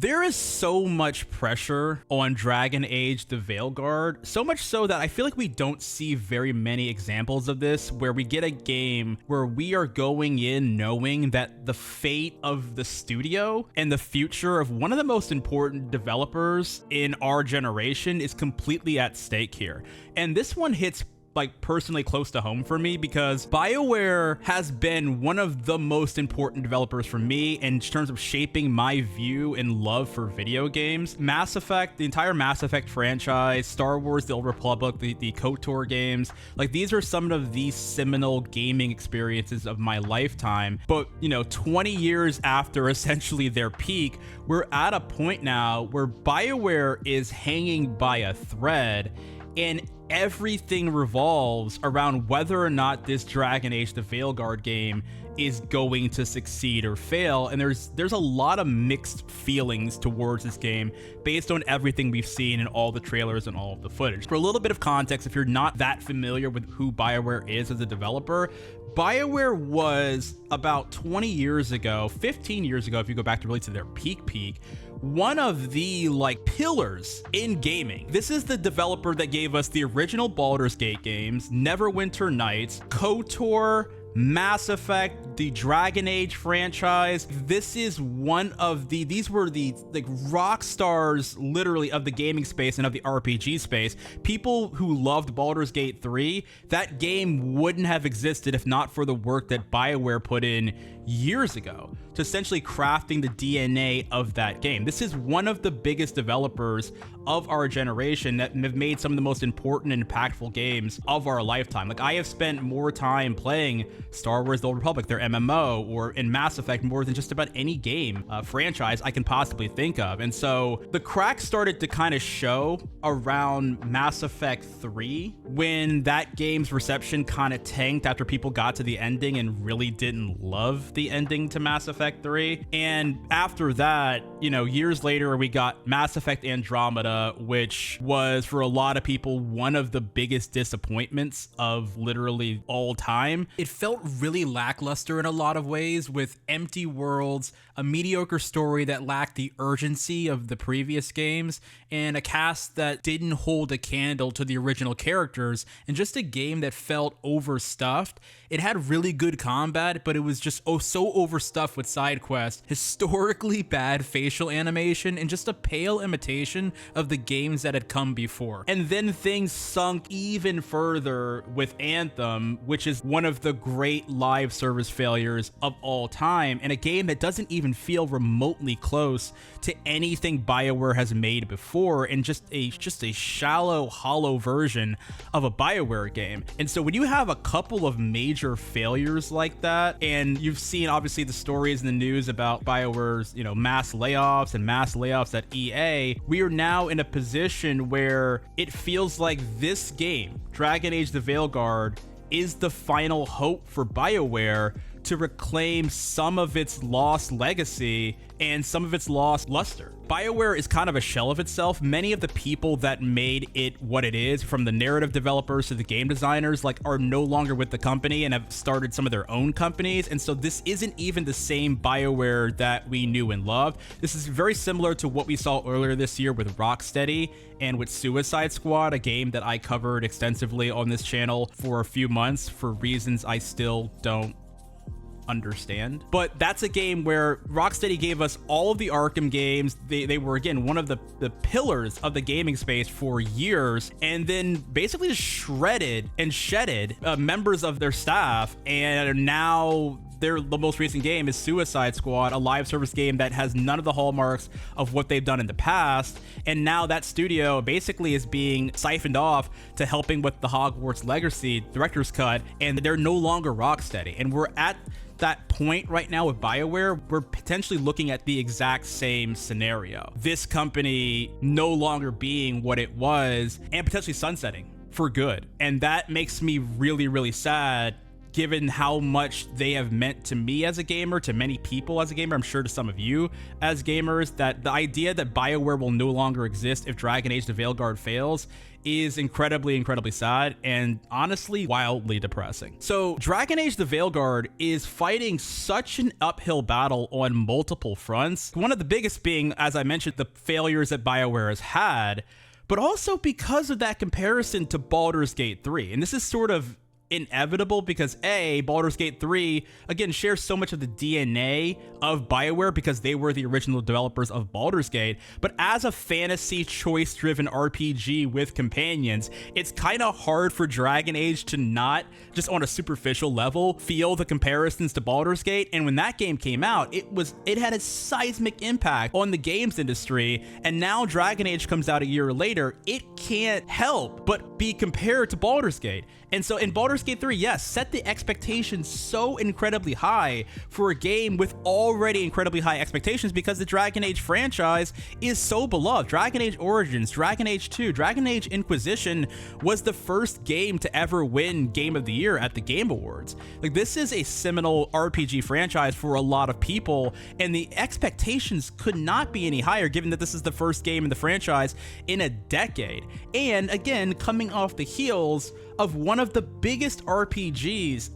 There is so much pressure on Dragon Age the Veilguard, so much so that I feel like we don't see very many examples of this, where we get a game where we are going in knowing that the fate of the studio and the future of one of the most important developers in our generation is completely at stake here. And this one hits like personally close to home for me, because BioWare has been one of the most important developers for me in terms of shaping my view and love for video games. Mass Effect, the entire Mass Effect franchise, Star Wars, The Old Republic, the KOTOR games, like these are some of the seminal gaming experiences of my lifetime. But, you know, 20 years after essentially their peak, we're at a point now where BioWare is hanging by a thread, and everything revolves around whether or not this Dragon Age the Veilguard game is going to succeed or fail. And there's a lot of mixed feelings towards this game based on everything we've seen in all the trailers and all of the footage. For a little bit of context, if you're not that familiar with who BioWare is as a developer, BioWare was about 20 years ago, 15 years ago, if you go back to really to their peak, one of the like pillars in gaming. This is the developer that gave us the original Baldur's Gate games, Neverwinter Nights, KOTOR, Mass Effect, the Dragon Age franchise. This is one of these were the like rock stars literally of the gaming space and of the RPG space. People who loved Baldur's Gate 3, that game wouldn't have existed if not for the work that BioWare put in years ago to essentially crafting the DNA of that game. This is one of the biggest developers of our generation that have made some of the most important and impactful games of our lifetime. Like, I have spent more time playing Star Wars The Old Republic, their MMO, or in Mass Effect more than just about any game franchise I can possibly think of. And so the cracks started to kind of show around Mass Effect 3 when that game's reception kind of tanked after people got to the ending and really didn't love the ending to Mass Effect 3. And after that, you know, years later, we got Mass Effect Andromeda, which was for a lot of people one of the biggest disappointments of literally all time. It felt really lackluster in a lot of ways, with empty worlds, a mediocre story that lacked the urgency of the previous games, and a cast that didn't hold a candle to the original characters, and just a game that felt overstuffed. It had really good combat, but it was just so overstuffed with side quests, historically bad facial animation, and just a pale imitation of the games that had come before. And then things sunk even further with Anthem, which is one of the great live service failures of all time, and a game that doesn't even feel remotely close to anything BioWare has made before, and just a shallow, hollow version of a BioWare game. And so when you have a couple of major failures like that, and you've seen obviously the stories in the news about BioWare's, you know, mass layoffs at EA, we are now in a position where it feels like this game, Dragon Age the Veilguard, is the final hope for BioWare to reclaim some of its lost legacy and some of its lost luster. BioWare is kind of a shell of itself. Many of the people that made it what it is, from the narrative developers to the game designers, like, are no longer with the company and have started some of their own companies. And so this isn't even the same BioWare that we knew and loved. This is very similar to what we saw earlier this year with Rocksteady and with Suicide Squad, a game that I covered extensively on this channel for a few months for reasons I still don't understand. But that's a game where Rocksteady gave us all of the Arkham games. They were, again, one of the pillars of the gaming space for years, and then basically just shredded and shedded members of their staff, and now the most recent game is Suicide Squad, a live service game that has none of the hallmarks of what they've done in the past. And now that studio basically is being siphoned off to helping with the Hogwarts Legacy director's cut, and they're no longer Rocksteady. And we're at that point right now with BioWare. We're potentially looking at the exact same scenario. This company no longer being what it was and potentially sunsetting for good. And that makes me really, really sad given how much they have meant to me as a gamer, to many people as a gamer, I'm sure to some of you as gamers, that the idea that BioWare will no longer exist if Dragon Age the Veilguard fails is incredibly sad and honestly wildly depressing. So Dragon Age the Veilguard is fighting such an uphill battle on multiple fronts. One of the biggest being, as I mentioned, the failures that BioWare has had, but also because of that comparison to Baldur's Gate 3. And this is sort of inevitable because Baldur's Gate 3 again shares so much of the DNA of BioWare because they were the original developers of Baldur's Gate, but as a fantasy choice driven RPG with companions, it's kind of hard for Dragon Age to not just on a superficial level feel the comparisons to Baldur's Gate. And when that game came out, it had a seismic impact on the games industry, and now Dragon Age comes out a year later, it can't help but be compared to Baldur's Gate. And so in Baldur's Gate 3, yes, set the expectations so incredibly high for a game with already incredibly high expectations because the Dragon Age franchise is so beloved. Dragon Age Origins, Dragon Age 2, Dragon Age Inquisition was the first game to ever win Game of the Year at the Game Awards. Like, this is a seminal RPG franchise for a lot of people, and the expectations could not be any higher given that this is the first game in the franchise in a decade. And again, coming off the heels of one of the biggest RPGs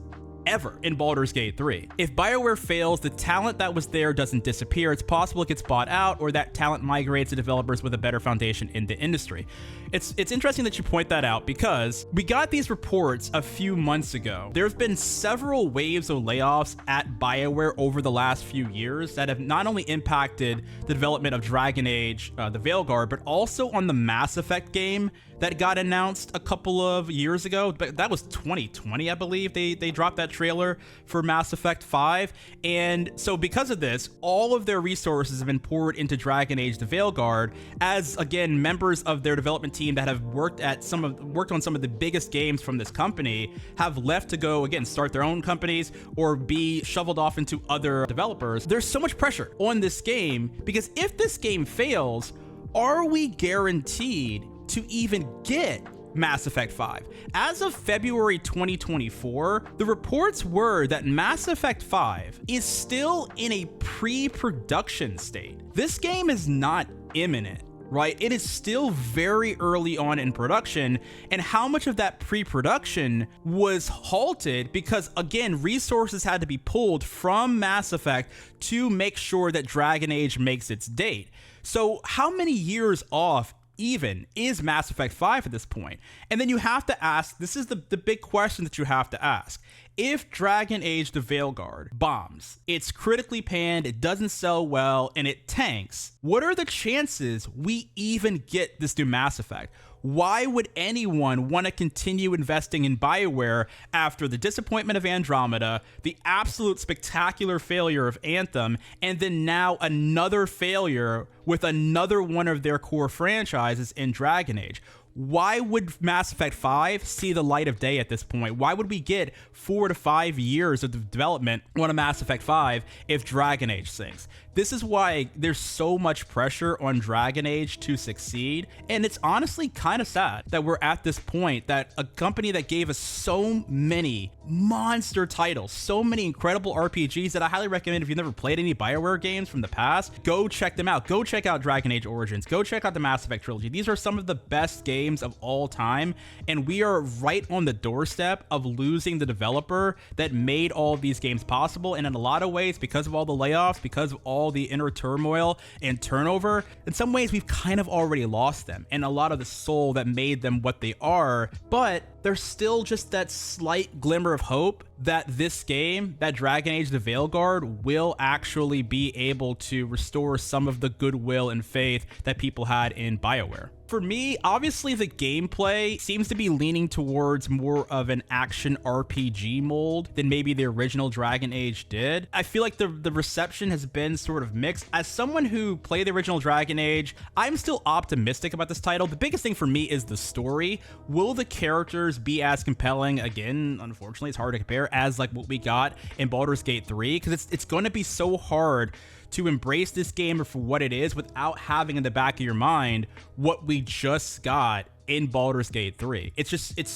ever in Baldur's Gate 3. If BioWare fails, the talent that was there doesn't disappear. It's possible it gets bought out or that talent migrates to developers with a better foundation in the industry. It's interesting that you point that out because we got these reports a few months ago. There's been several waves of layoffs at BioWare over the last few years that have not only impacted the development of Dragon Age, the Veilguard, but also on the Mass Effect game that got announced a couple of years ago. But that was 2020, I believe. They dropped that trailer for Mass Effect 5. And so because of this, all of their resources have been poured into Dragon Age the Veilguard as, again, members of their development team that have worked on some of the biggest games from this company have left to go, again, start their own companies or be shoveled off into other developers. There's so much pressure on this game because if this game fails, are we guaranteed to even get Mass Effect 5? As of February 2024, the reports were that Mass Effect 5 is still in a pre-production state. This game is not imminent, right? It is still very early on in production, and how much of that pre-production was halted because, again, resources had to be pulled from Mass Effect to make sure that Dragon Age makes its date. So how many years off even is Mass Effect 5 at this point? And then you have to ask, this is the big question that you have to ask. If Dragon Age the Veilguard bombs, it's critically panned, it doesn't sell well, and it tanks, what are the chances we even get this new Mass Effect? Why would anyone want to continue investing in BioWare after the disappointment of Andromeda, the absolute spectacular failure of Anthem, and then now another failure with another one of their core franchises in Dragon Age? Why would Mass Effect 5 see the light of day at this point? Why would we get 4 to 5 years of development on a Mass Effect 5 if Dragon Age sinks? This is why there's so much pressure on Dragon Age to succeed, and it's honestly kind of sad that we're at this point that a company that gave us so many monster titles, so many incredible RPGs that I highly recommend if you've never played any BioWare games from the past, go check them out. Go check out Dragon Age Origins. Go check out the Mass Effect trilogy. These are some of the best games of all time, and we are right on the doorstep of losing the developer that made all of these games possible. And in a lot of ways, because of all the layoffs, because of all the inner turmoil and turnover, in some ways we've kind of already lost them and a lot of the soul that made them what they are. But there's still just that slight glimmer of hope that this game, that Dragon Age the Veilguard, will actually be able to restore some of the goodwill and faith that people had in BioWare. For me, obviously the gameplay seems to be leaning towards more of an action RPG mold than maybe the original Dragon Age did. I feel like the reception has been sort of mixed. As someone who played the original Dragon Age, I'm still optimistic about this title. The biggest thing for me is the story. Will the characters be as compelling? Again, unfortunately, it's hard to compare as like what we got in Baldur's Gate 3 because it's going to be so hard to embrace this game for what it is without having in the back of your mind what we just got in Baldur's Gate 3. It's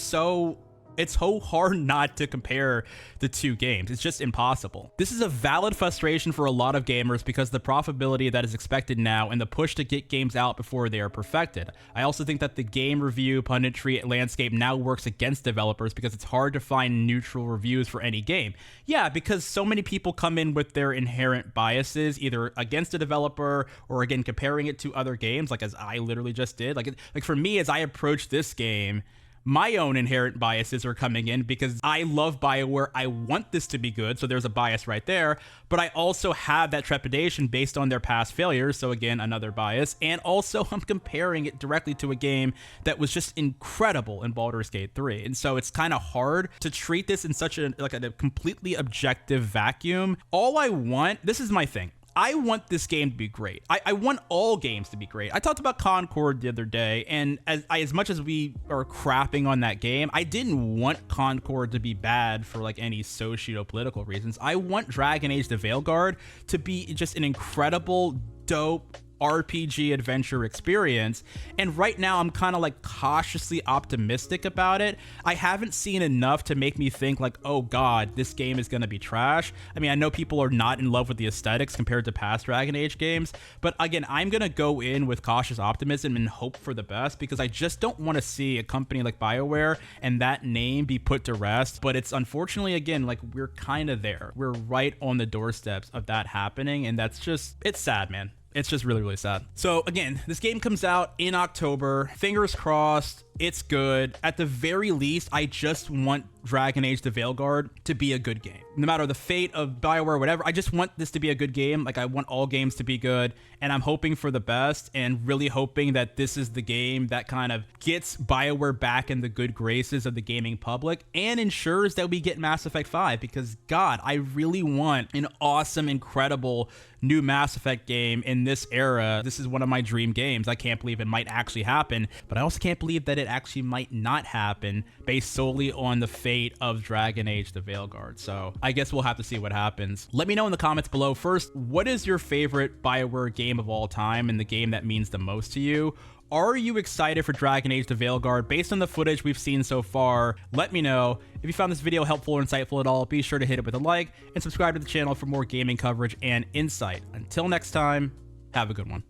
It's so hard not to compare the two games. It's just impossible. This is a valid frustration for a lot of gamers because the profitability that is expected now and the push to get games out before they are perfected. I also think that the game review punditry landscape now works against developers because it's hard to find neutral reviews for any game. Yeah, because so many people come in with their inherent biases, either against a developer or again comparing it to other games, like as I literally just did. Like for me, as I approach this game, my own inherent biases are coming in because I love BioWare. I want this to be good, so there's a bias right there. But I also have that trepidation based on their past failures, so again, another bias. And also, I'm comparing it directly to a game that was just incredible in Baldur's Gate 3. And so it's kind of hard to treat this in such a completely objective vacuum. All I want, this is my thing, I want this game to be great. I want all games to be great. I talked about Concord the other day, and as much as we are crapping on that game, I didn't want Concord to be bad for like any socio-political reasons. I want Dragon Age the Veilguard to be just an incredible, dope RPG adventure experience, and right now I'm kind of like cautiously optimistic about it. I haven't seen enough to make me think like, oh god, this game is gonna be trash. I mean, I know people are not in love with the aesthetics compared to past Dragon Age games, but again, I'm gonna go in with cautious optimism and hope for the best because I just don't want to see a company like BioWare and that name be put to rest. But it's unfortunately, again, like we're kind of there. We're right on the doorsteps of that happening, and that's just, it's sad, man. It's just really, really sad. So again, this game comes out in October. Fingers crossed, it's good. At the very least, I just want Dragon Age the Veilguard to be a good game. No matter the fate of BioWare, whatever, I just want this to be a good game. Like, I want all games to be good, and I'm hoping for the best and really hoping that this is the game that kind of gets BioWare back in the good graces of the gaming public and ensures that we get Mass Effect 5 because, God, I really want an awesome, incredible new Mass Effect game in this era. This is one of my dream games. I can't believe it might actually happen, but I also can't believe that it actually might not happen based solely on the fate of Dragon Age the Veilguard. So I guess we'll have to see what happens. Let me know in the comments below. First, what is your favorite BioWare game of all time and the game that means the most to you? Are you excited for Dragon Age the Veilguard? Based on the footage we've seen so far, let me know. If you found this video helpful or insightful at all, be sure to hit it with a like and subscribe to the channel for more gaming coverage and insight. Until next time, have a good one.